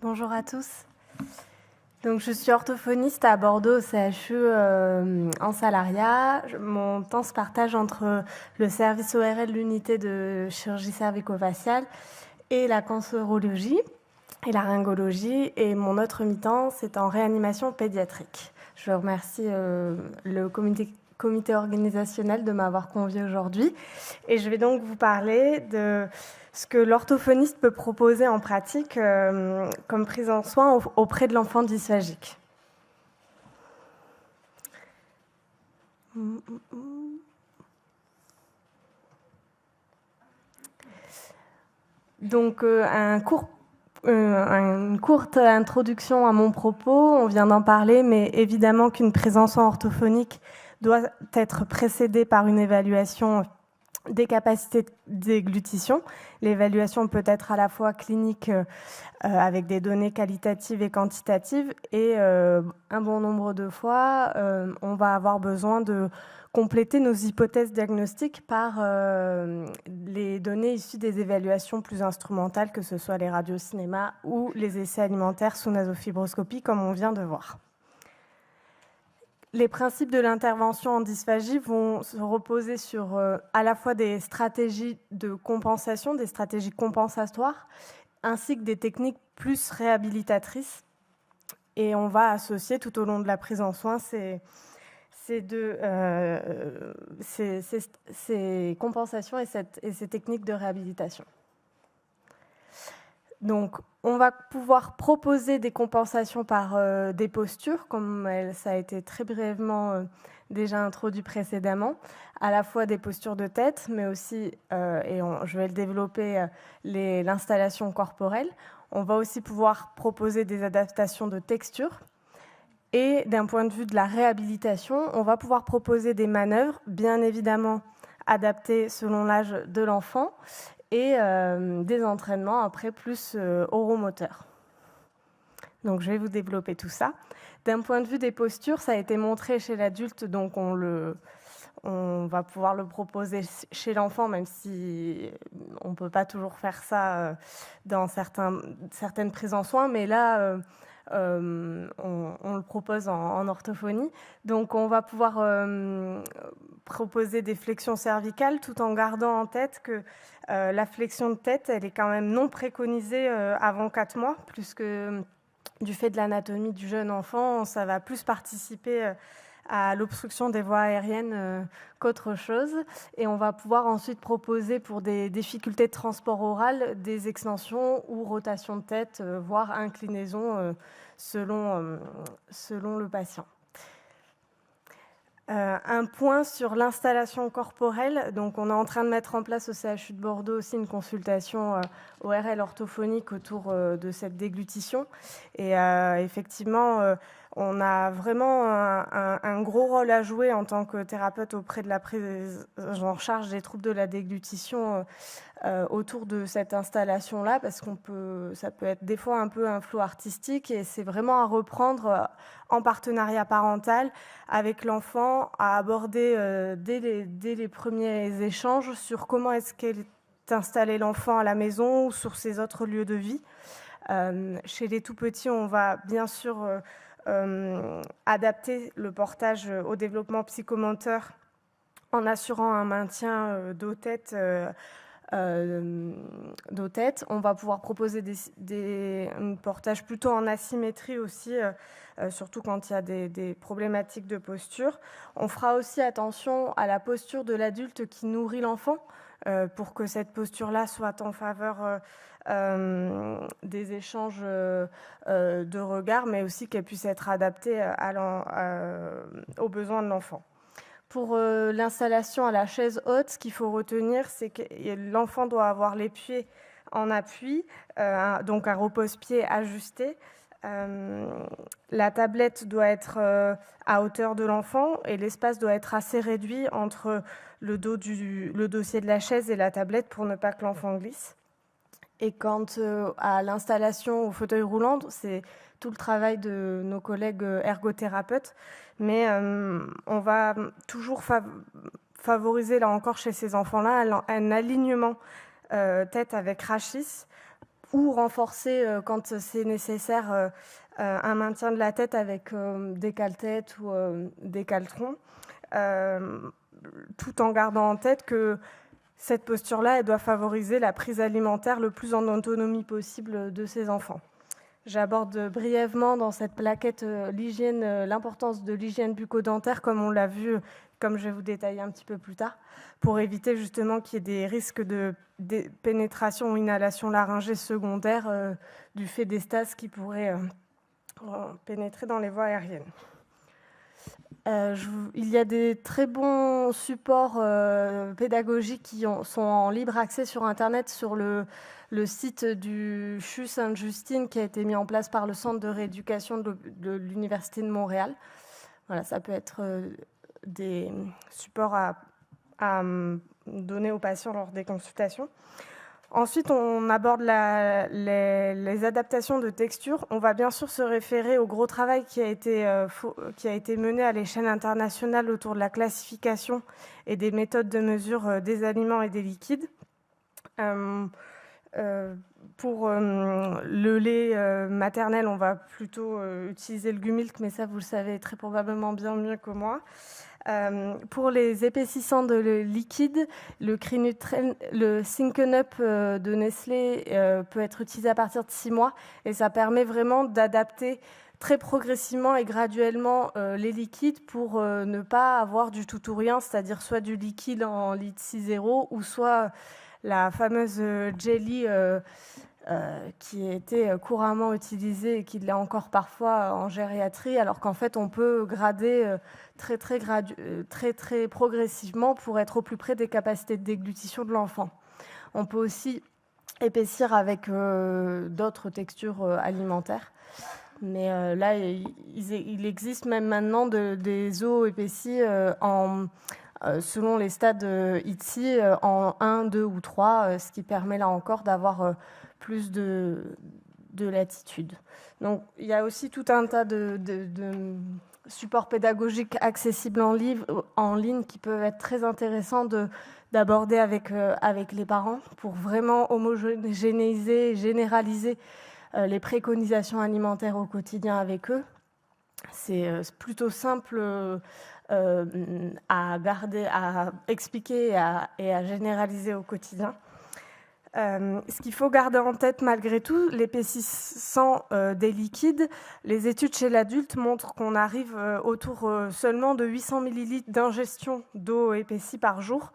Bonjour à tous. Donc, je suis orthophoniste à Bordeaux au CHU en salariat. Mon temps se partage entre le service ORL, l'unité de chirurgie cervico-faciale, et la cancérologie et la laryngologie. Et mon autre mi-temps, c'est en réanimation pédiatrique. Je remercie le comité organisationnel de m'avoir convié aujourd'hui. Et je vais donc vous parler de ce que l'orthophoniste peut proposer en pratique comme prise en soin auprès de l'enfant dysphagique. Donc, une courte introduction à mon propos, on vient d'en parler, mais évidemment qu'une prise en soin orthophonique doit être précédée par une évaluation des capacités d'églutition. L'évaluation peut être à la fois clinique avec des données qualitatives et quantitatives, et un bon nombre de fois, on va avoir besoin de compléter nos hypothèses diagnostiques par les données issues des évaluations plus instrumentales, que ce soit les radiocinémas ou les essais alimentaires sous nasofibroscopie, comme on vient de voir. Les principes de l'intervention en dysphagie vont se reposer sur à la fois des stratégies de compensation, des stratégies compensatoires, ainsi que des techniques plus réhabilitatrices. Et on va associer tout au long de la prise en soin ces compensations et ces techniques de réhabilitation. Donc, on va pouvoir proposer des compensations par des postures, comme ça a été très brièvement déjà introduit précédemment, à la fois des postures de tête, mais aussi, je vais le développer, l'installation corporelle. On va aussi pouvoir proposer des adaptations de texture. Et d'un point de vue de la réhabilitation, on va pouvoir proposer des manœuvres, bien évidemment adaptées selon l'âge de l'enfant, et des entraînements après plus oromoteurs. Donc je vais vous développer tout ça. D'un point de vue des postures, ça a été montré chez l'adulte, donc on va pouvoir le proposer chez l'enfant, même si on ne peut pas toujours faire ça dans certaines prises en soins, mais là, on le propose en orthophonie. Donc on va pouvoir proposer des flexions cervicales, tout en gardant en tête que la flexion de tête, elle est quand même non préconisée avant 4 mois, puisque du fait de l'anatomie du jeune enfant, ça va plus participer à l'obstruction des voies aériennes qu'autre chose. Et on va pouvoir ensuite proposer pour des difficultés de transport oral des extensions ou rotations de tête, voire inclinaison selon le patient. Un point sur l'installation corporelle. Donc, on est en train de mettre en place au CHU de Bordeaux aussi une consultation ORL orthophonique autour de cette déglutition. Et effectivement, on a vraiment un gros rôle à jouer en tant que thérapeute auprès de la prise en charge des troubles de la déglutition autour de cette installation-là, parce ça peut être des fois un peu un flou artistique, et c'est vraiment à reprendre en partenariat parental avec l'enfant, à aborder dès les premiers échanges sur comment est-ce qu'est installé l'enfant à la maison ou sur ses autres lieux de vie. Chez les tout-petits, on va bien sûr adapter le portage au développement psychomoteur en assurant un maintien dos-tête. On va pouvoir proposer un portage plutôt en asymétrie aussi, surtout quand il y a des problématiques de posture. On fera aussi attention à la posture de l'adulte qui nourrit l'enfant, pour que cette posture-là soit en faveur des échanges de regards, mais aussi qu'elle puisse être adaptée aux besoins de l'enfant. Pour l'installation à la chaise haute, ce qu'il faut retenir, c'est que l'enfant doit avoir les pieds en appui, donc un repose-pied ajusté. La tablette doit être à hauteur de l'enfant, et l'espace doit être assez réduit entre le dossier de la chaise et la tablette pour ne pas que l'enfant glisse. Et quant à l'installation au fauteuil roulant, c'est tout le travail de nos collègues ergothérapeutes, mais on va toujours favoriser, là encore chez ces enfants-là, un alignement tête avec rachis. ou renforcer quand c'est nécessaire un maintien de la tête avec des cale-têtes ou des cale-troncs, tout en gardant en tête que cette posture-là, elle doit favoriser la prise alimentaire le plus en autonomie possible de ces enfants. J'aborde brièvement dans cette plaquette l'importance de l'hygiène bucco-dentaire, comme on l'a vu, comme je vais vous détailler un petit peu plus tard, pour éviter justement qu'il y ait des risques de pénétration ou inhalation laryngée secondaire du fait des stases qui pourraient pénétrer dans les voies aériennes. Il y a des très bons supports pédagogiques qui sont en libre accès sur Internet, sur le site du CHU Sainte-Justine qui a été mis en place par le Centre de rééducation de l'Université de Montréal. Voilà, ça peut être des supports à donner aux patients lors des consultations. Ensuite, on aborde les adaptations de texture. On va bien sûr se référer au gros travail qui a été mené à l'échelle internationale autour de la classification et des méthodes de mesure des aliments et des liquides. Pour le lait maternel, on va plutôt utiliser le Gumilk, mais ça, vous le savez très probablement bien mieux que moi. Pour les épaississants de liquide, le Synken Up de Nestlé peut être utilisé à partir de 6 mois et ça permet vraiment d'adapter très progressivement et graduellement les liquides pour ne pas avoir du tout ou rien, c'est-à-dire soit du liquide en litre 6,0 ou soit la fameuse jelly qui a été couramment utilisée et qui l'est encore parfois en gériatrie, alors qu'en fait on peut grader très progressivement pour être au plus près des capacités de déglutition de l'enfant. On peut aussi épaissir avec d'autres textures alimentaires. Mais là, il existe même maintenant des os épaissis selon les stades ITSI en 1, 2 ou 3, ce qui permet là encore d'avoir plus de latitude. Donc il y a aussi tout un tas de supports pédagogiques accessibles en ligne qui peuvent être très intéressants d'aborder avec les parents pour vraiment homogénéiser et généraliser les préconisations alimentaires au quotidien avec eux. C'est plutôt simple à expliquer et à généraliser au quotidien. Ce qu'il faut garder en tête malgré tout, l'épaississant des liquides, les études chez l'adulte montrent qu'on arrive autour seulement de 800 ml d'ingestion d'eau épaissie par jour,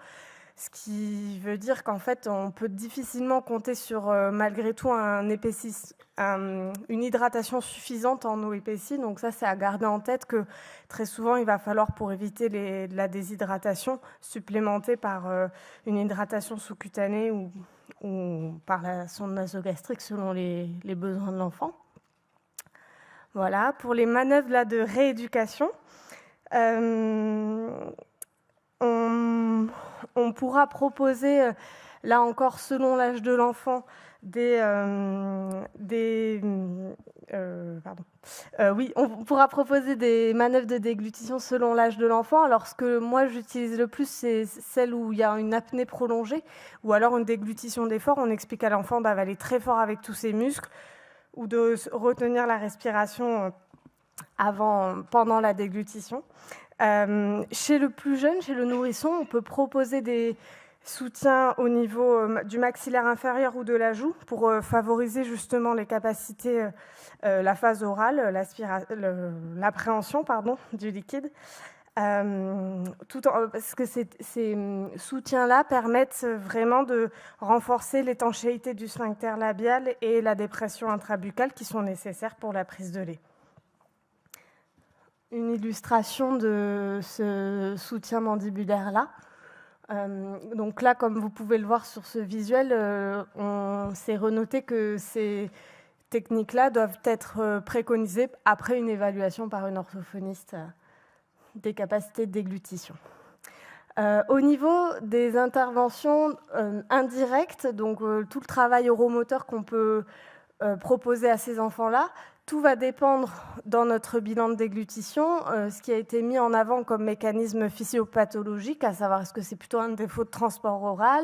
ce qui veut dire qu'en fait on peut difficilement compter sur malgré tout une hydratation suffisante en eau épaissie. Donc ça, c'est à garder en tête que très souvent il va falloir, pour éviter la déshydratation, supplémenter par une hydratation sous-cutanée ou par la sonde nasogastrique selon les besoins de l'enfant. Voilà, pour les manœuvres là, de rééducation, on pourra proposer, là encore selon l'âge de l'enfant, on pourra proposer des manœuvres de déglutition selon l'âge de l'enfant. Alors ce que moi j'utilise le plus, c'est celle où il y a une apnée prolongée ou alors une déglutition d'effort. On explique à l'enfant d'avaler très fort avec tous ses muscles ou de retenir la respiration pendant la déglutition. Chez le plus jeune, chez le nourrisson, on peut proposer des soutiens au niveau du maxillaire inférieur ou de la joue pour favoriser justement les capacités, la phase orale, l'appréhension du liquide. Parce que ces soutiens-là permettent vraiment de renforcer l'étanchéité du sphincter labial et la dépression intrabuccale qui sont nécessaires pour la prise de lait. Une illustration de ce soutien mandibulaire-là. Donc là, comme vous pouvez le voir sur ce visuel, on s'est renoté que ces techniques-là doivent être préconisées après une évaluation par une orthophoniste des capacités de déglutition. Au niveau des interventions indirectes, donc tout le travail oromoteur qu'on peut proposer à ces enfants-là. Tout va dépendre dans notre bilan de déglutition, ce qui a été mis en avant comme mécanisme physiopathologique, à savoir est-ce que c'est plutôt un défaut de transport oral,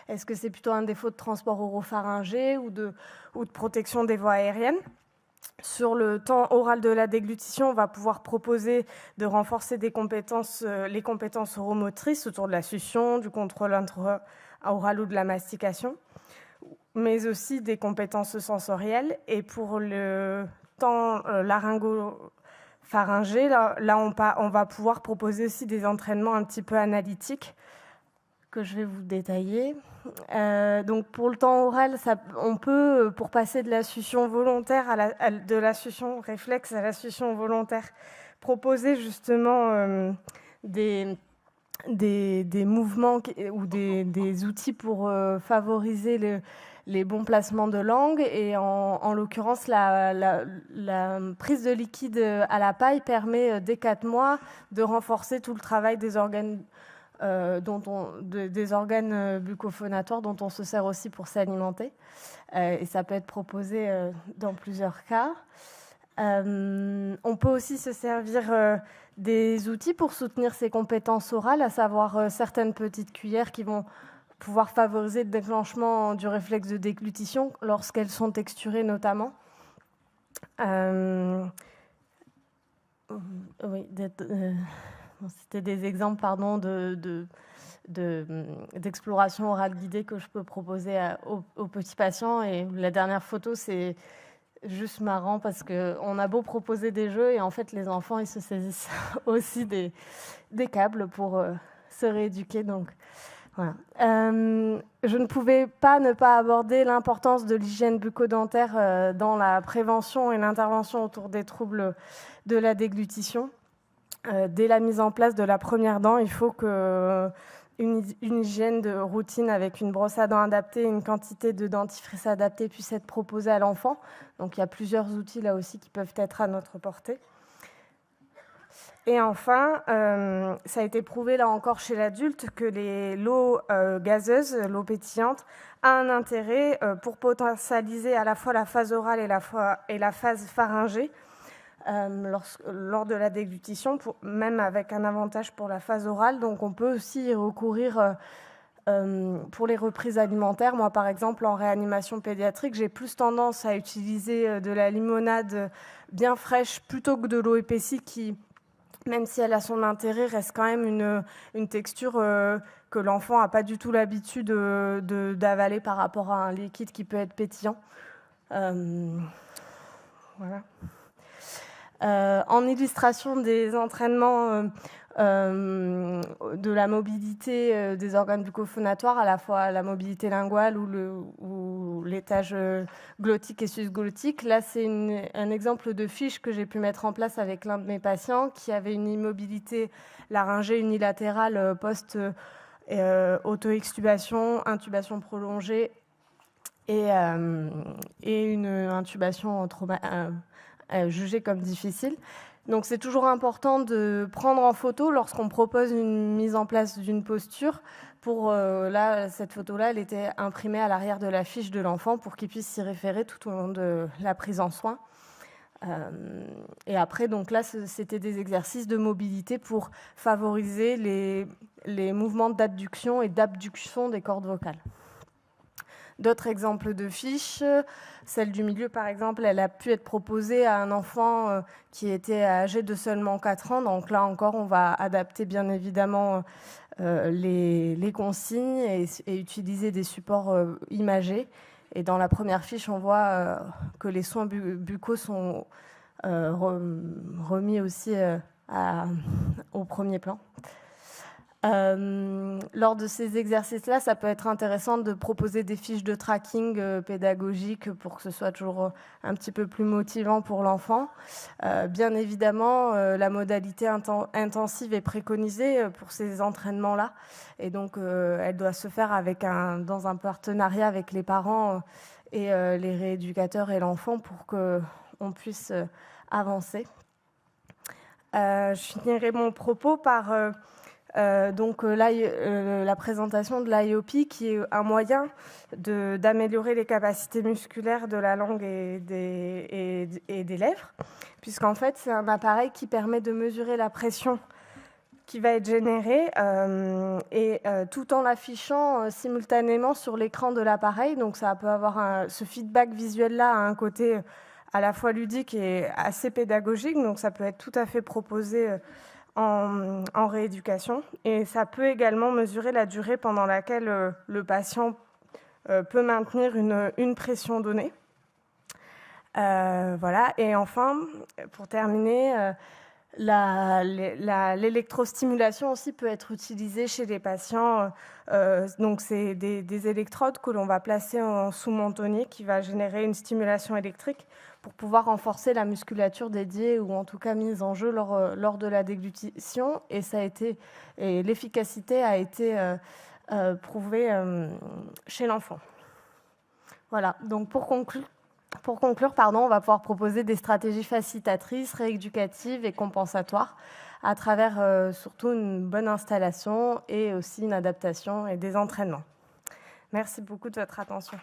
est-ce que c'est plutôt un défaut de transport oropharyngé ou de protection des voies aériennes. Sur le temps oral de la déglutition, on va pouvoir proposer de renforcer les compétences oromotrices autour de la succion, du contrôle intra-oral ou de la mastication, mais aussi des compétences sensorielles. Et pour le temps laryngo-pharyngé, là on va pouvoir proposer aussi des entraînements un petit peu analytiques que je vais vous détailler. Donc pour le temps oral, on peut, pour passer de la succion volontaire de la succion réflexe à la succion volontaire, proposer justement des mouvements ou des outils pour favoriser les bons placements de langue. Et en l'occurrence, la prise de liquide à la paille permet, dès 4 mois, de renforcer tout le travail des organes des organes bucco-phonatoires dont on se sert aussi pour s'alimenter. Et ça peut être proposé dans plusieurs cas. On peut aussi se servir des outils pour soutenir ses compétences orales, à savoir certaines petites cuillères qui vont pouvoir favoriser le déclenchement du réflexe de déglutition lorsqu'elles sont texturées notamment. Oui, c'était des exemples d'exploration orale guidée que je peux proposer aux petits patients. Et la dernière photo, c'est juste marrant parce qu'on a beau proposer des jeux et en fait les enfants ils se saisissent aussi des câbles pour se rééduquer. Donc voilà. Je ne pouvais pas ne pas aborder l'importance de l'hygiène bucco-dentaire dans la prévention et l'intervention autour des troubles de la déglutition. Dès la mise en place de la première dent, il faut qu'une hygiène de routine avec une brosse à dents adaptée et une quantité de dentifrice adaptée puisse être proposée à l'enfant. Donc il y a plusieurs outils là aussi qui peuvent être à notre portée. Et enfin, ça a été prouvé là encore chez l'adulte que l'eau gazeuse, l'eau pétillante, a un intérêt pour potentialiser à la fois la phase orale et la phase pharyngée. Lors de la déglutition, même avec un avantage pour la phase orale. Donc on peut aussi y recourir pour les reprises alimentaires. Moi, par exemple, en réanimation pédiatrique, j'ai plus tendance à utiliser de la limonade bien fraîche plutôt que de l'eau épaissie qui, même si elle a son intérêt, reste quand même une texture que l'enfant n'a pas du tout l'habitude d'avaler par rapport à un liquide qui peut être pétillant. Voilà. En illustration des entraînements de la mobilité des organes bucco-phonatoires, à la fois la mobilité linguale ou l'étage glottique et susglottique. Là, c'est un exemple de fiche que j'ai pu mettre en place avec l'un de mes patients qui avait une immobilité laryngée unilatérale post-auto-extubation, intubation prolongée et une intubation jugée comme difficile. Donc c'est toujours important de prendre en photo lorsqu'on propose une mise en place d'une posture. Cette photo-là, elle était imprimée à l'arrière de la fiche de l'enfant pour qu'il puisse s'y référer tout au long de la prise en soin. Et après, donc là, c'était des exercices de mobilité pour favoriser les mouvements d'adduction et d'abduction des cordes vocales. D'autres exemples de fiches, celle du milieu par exemple, elle a pu être proposée à un enfant qui était âgé de seulement 4 ans. Donc là encore, on va adapter bien évidemment les consignes et utiliser des supports imagés. Et dans la première fiche, on voit que les soins buccaux sont remis aussi au premier plan. Lors de ces exercices-là, ça peut être intéressant de proposer des fiches de tracking pédagogiques pour que ce soit toujours un petit peu plus motivant pour l'enfant. Bien évidemment, la modalité intensive est préconisée pour ces entraînements-là. Et donc, elle doit se faire dans un partenariat avec les parents et les rééducateurs et l'enfant pour qu'on puisse avancer. Je finirai mon propos par Donc la présentation de l'IOP qui est un moyen d'améliorer les capacités musculaires de la langue et des lèvres, puisqu'en fait c'est un appareil qui permet de mesurer la pression qui va être générée tout en l'affichant simultanément sur l'écran de l'appareil. Donc ça peut avoir ce feedback visuel-là a un côté à la fois ludique et assez pédagogique, donc ça peut être tout à fait proposé en rééducation. Et ça peut également mesurer la durée pendant laquelle le patient peut maintenir une pression donnée. Voilà. Et enfin, pour terminer, l'électrostimulation aussi peut être utilisée chez les patients. Donc c'est des électrodes que l'on va placer en sous-mentonnier qui va générer une stimulation électrique pour pouvoir renforcer la musculature dédiée ou en tout cas mise en jeu lors de la déglutition. Et l'efficacité a été prouvée chez l'enfant. Voilà, donc pour conclure, on va pouvoir proposer des stratégies facilitatrices, rééducatives et compensatoires à travers surtout une bonne installation et aussi une adaptation et des entraînements. Merci beaucoup de votre attention.